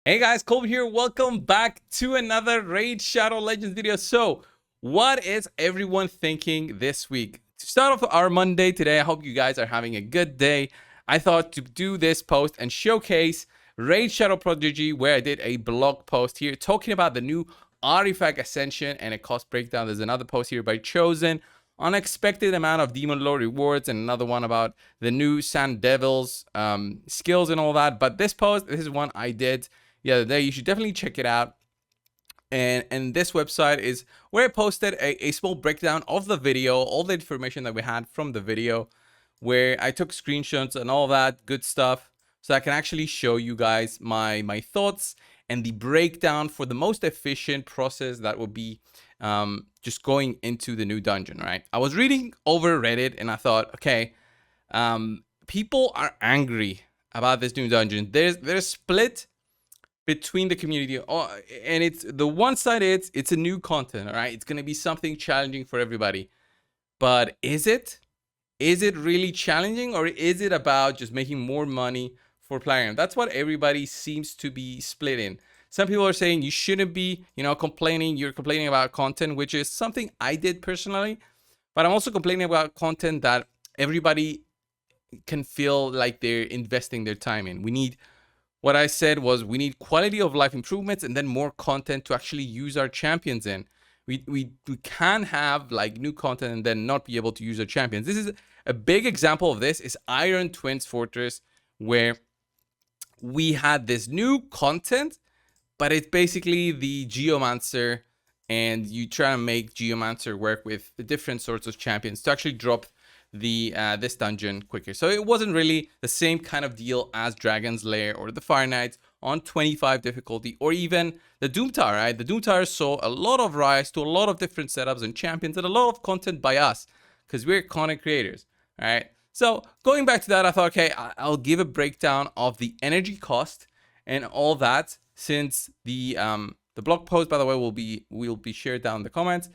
Hey guys, Colby here. Welcome back to another Raid Shadow Legends video. So, what is everyone thinking this week? To start off our Monday today, I hope you guys are having a good day. I thought to do this post and showcase Raid Shadow Prodigy, where I did a blog post here talking about the new artifact Ascension and a cost breakdown. There's another post here by Chosen, unexpected amount of Demon Lord rewards, and another one about the new Sand Devils skills and all that. But this is one I did the other day. You should definitely check it out. And this website is where I posted a small breakdown of the video, all the information that we had from the video, where I took screenshots and all that good stuff, so I can actually show you guys my thoughts and the breakdown for the most efficient process that would be just going into the new dungeon, right? I was reading over Reddit and I thought, okay, people are angry about this new dungeon. There's split between the community, and it's the one side, it's a new content, all right? It's going to be something challenging for everybody, but is it really challenging, or is it about just making more money for Plarium? That's what everybody seems to be split in. Some people are saying you shouldn't be, complaining. You're complaining about content, which is something I did personally, but I'm also complaining about content that everybody can feel like they're investing their time in. What I said was we need quality of life improvements and then more content to actually use our champions in. We can have like new content and then not be able to use our champions. This is a big example of this is Iron Twins Fortress, where we had this new content, but it's basically the Geomancer, and you try to make Geomancer work with the different sorts of champions to actually drop the this dungeon quicker. So it wasn't really the same kind of deal as Dragon's Lair or the Fire Knights on 25 difficulty, or even the Doom Tower, right? The Doom Tower saw a lot of rise to a lot of different setups and champions and a lot of content by us because we're content creators, right? So going back to that, I thought, okay, I'll give a breakdown of the energy cost and all that, since the blog post, by the way, will be shared down in the comments.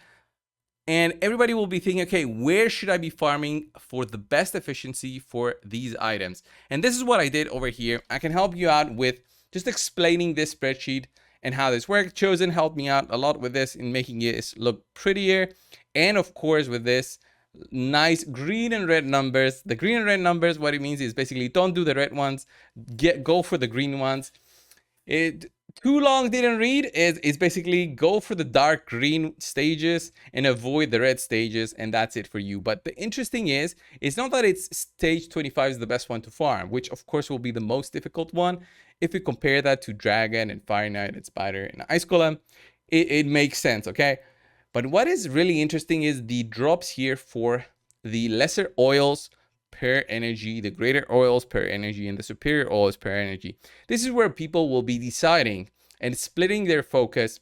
And everybody will be thinking, okay, where should I be farming for the best efficiency for these items? And this is what I did over here. I can help you out with just explaining this spreadsheet and how this works. Chosen helped me out a lot with this in making it look prettier. And of course, with this nice green and red numbers. The green and red numbers, what it means is basically don't do the red ones, go for the green ones. Too long didn't read is basically go for the dark green stages and avoid the red stages, and that's it for you. But the interesting is, it's not that it's stage 25 is the best one to farm, which of course will be the most difficult one. If you compare that to Dragon and Fire Knight and Spider and Ice Golem, it makes sense, okay? But what is really interesting is the drops here for the lesser oils per energy, the greater oils per energy, and the superior oils per energy. This is where people will be deciding and splitting their focus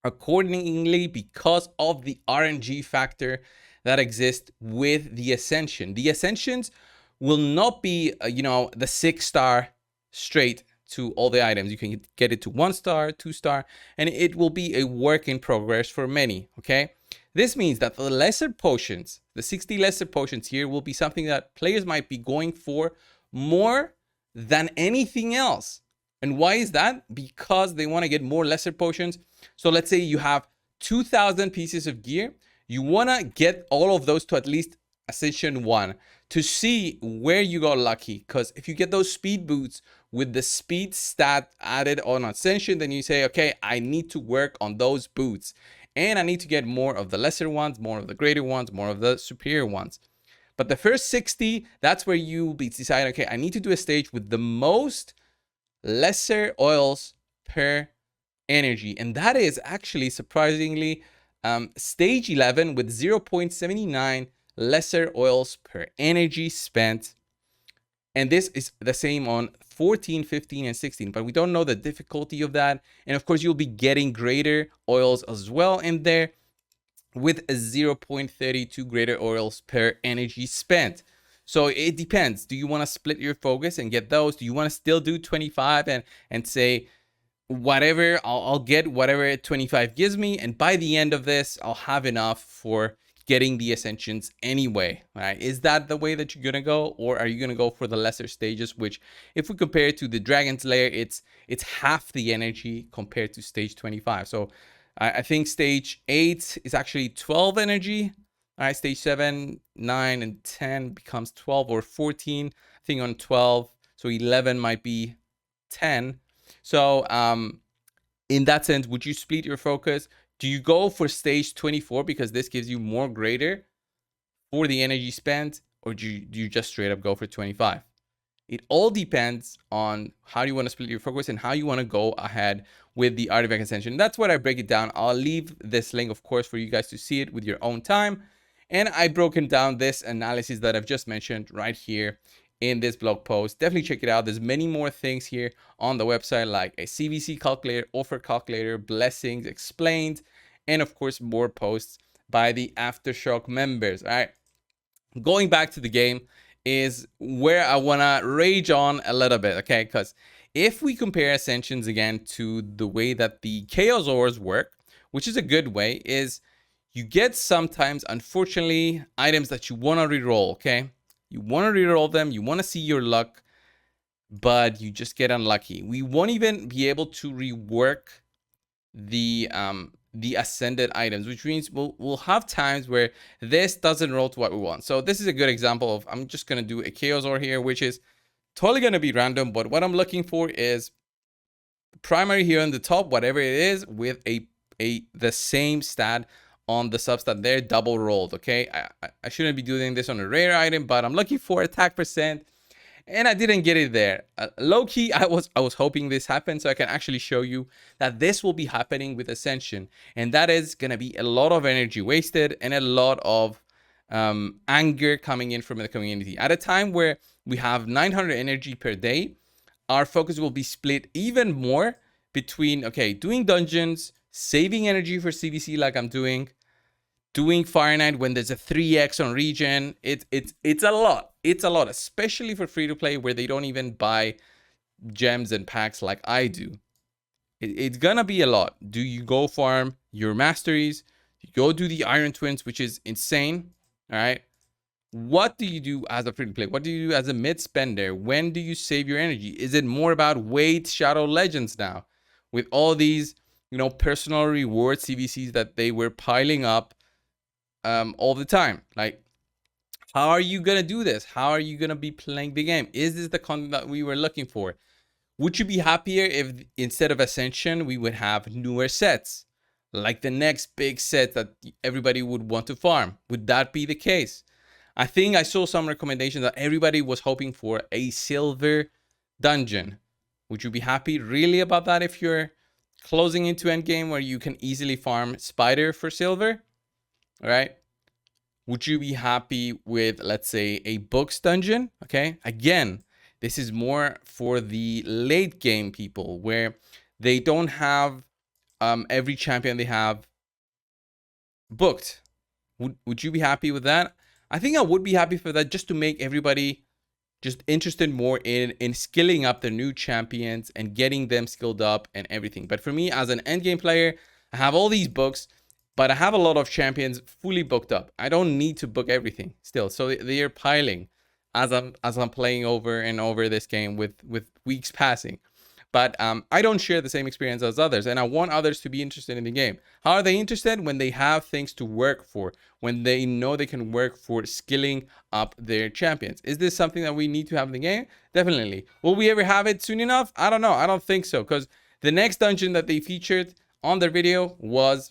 accordingly because of the RNG factor that exists with the Ascension. The Ascensions will not be, the 6-star straight to all the items. You can get it to 1-star, 2-star, and it will be a work in progress for many, okay? This means that the lesser potions, the 60 lesser potions here, will be something that players might be going for more than anything else. And why is that? Because they want to get more lesser potions. So let's say you have 2,000 pieces of gear. You want to get all of those to at least Ascension 1 to see where you got lucky. Because if you get those speed boots with the speed stat added on Ascension, then you say, okay, I need to work on those boots. And I need to get more of the lesser ones, more of the greater ones, more of the superior ones. But the first 60, that's where you'll be deciding, okay, I need to do a stage with the most lesser oils per energy. And that is actually surprisingly stage 11 with 0.79 lesser oils per energy spent. And this is the same on 14, 15, and 16, but we don't know the difficulty of that. And of course, you'll be getting greater oils as well in there with a 0.32 greater oils per energy spent. So it depends. Do you want to split your focus and get those? Do you want to still do 25 and say, whatever, I'll get whatever 25 gives me, and by the end of this, I'll have enough for getting the ascensions anyway, right? Is that the way that you're gonna go, or are you gonna go for the lesser stages, which if we compare it to the Dragon's Lair, it's half the energy compared to stage 25. So I think stage 8 is actually 12 energy. All right, stage 7, 9, and 10 becomes 12 or 14. I think on 12, so 11 might be 10. So in that sense, would you split your focus? Do you go for stage 24 because this gives you more greater for the energy spent, or do you just straight up go for 25? It all depends on how you want to split your focus and how you want to go ahead with the artifact ascension. That's what I break it down. I'll leave this link, of course, for you guys to see it with your own time. And I've broken down this analysis that I've just mentioned right here in this blog post. Definitely check it out. There's many more things here on the website, like a CVC calculator, offer calculator, blessings explained, and of course more posts by the Aftershock members. All right, going back to the game is where I want to rage on a little bit, okay? Because if we compare Ascensions again to the way that the Chaos Ores work, which is a good way, is you get sometimes, unfortunately, items that you want to reroll, okay? You want to reroll them, you want to see your luck, but you just get unlucky. We won't even be able to rework the ascended items, which means we'll have times where this doesn't roll to what we want. So this is a good example of, I'm just going to do a Chaos Ore here, which is totally going to be random, but what I'm looking for is primary here on the top, whatever it is, with the same stat on the substat there, double rolled. Okay, I shouldn't be doing this on a rare item, but I'm looking for attack percent, and I didn't get it there. Low key, I was hoping this happened, so I can actually show you that this will be happening with Ascension, and that is gonna be a lot of energy wasted and a lot of anger coming in from the community at a time where we have 900 energy per day. Our focus will be split even more between, okay, doing dungeons, saving energy for CVC like I'm doing Fire Knight when there's a 3x on regen. It's a lot. It's a lot, especially for free to play where they don't even buy gems and packs like I do. It's gonna be a lot. Do you go farm your masteries? You go do the Iron Twins, which is insane. All right. What do you do as a free to play? What do you do as a mid spender? When do you save your energy? Is it more about wait Shadow Legends now with all these, personal reward CVCs that they were piling up all the time? Like, how are you gonna do this? How are you gonna be playing the game? Is this the content that we were looking for? Would you be happier if instead of Ascension we would have newer sets, like the next big set that everybody would want to farm? Would that be the case? I think I saw some recommendation that everybody was hoping for a silver dungeon. Would you be happy really about that if you're closing into endgame where you can easily farm spider for silver? All right. Would you be happy with, let's say, a books dungeon? Okay. Again, this is more for the late game people where they don't have every champion they have booked. Would you be happy with that? I think I would be happy for that, just to make everybody just interested more in skilling up their new champions and getting them skilled up and everything. But for me, as an endgame player, I have all these books, but I have a lot of champions fully booked up. I don't need to book everything still. So they are piling as I'm playing over and over this game with weeks passing. But I don't share the same experience as others, and I want others to be interested in the game. How are they interested? When they have things to work for, when they know they can work for skilling up their champions. Is this something that we need to have in the game? Definitely. Will we ever have it soon enough? I don't know. I don't think so, because the next dungeon that they featured on their video was,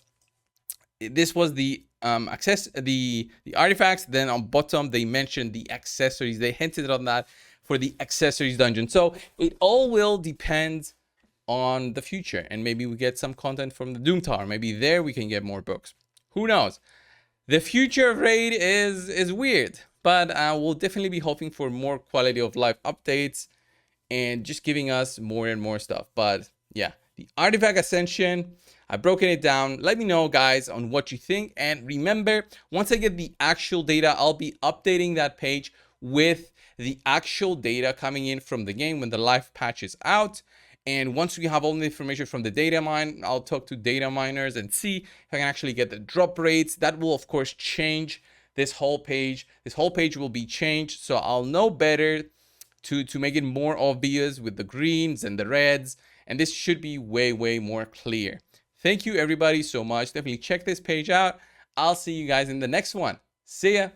this was the the artifacts. Then on bottom they mentioned the accessories. They hinted on that for the accessories dungeon. So it all will depend on the future, and maybe we get some content from the Doom Tower. Maybe there we can get more books. Who knows? The future of Raid is weird, but we'll definitely be hoping for more quality of life updates and just giving us more and more stuff. But yeah, the artifact ascension, I've broken it down. Let me know, guys, on what you think. And remember, once I get the actual data, I'll be updating that page with the actual data coming in from the game when the live patch is out. And once we have all the information from the data mine, I'll talk to data miners and see if I can actually get the drop rates. That will of course change this whole page. This whole page will be changed, so I'll know better to make it more obvious with the greens and the reds, and this should be way more clear. Thank you everybody so much. Definitely check this page out. I'll see you guys in the next one. See ya.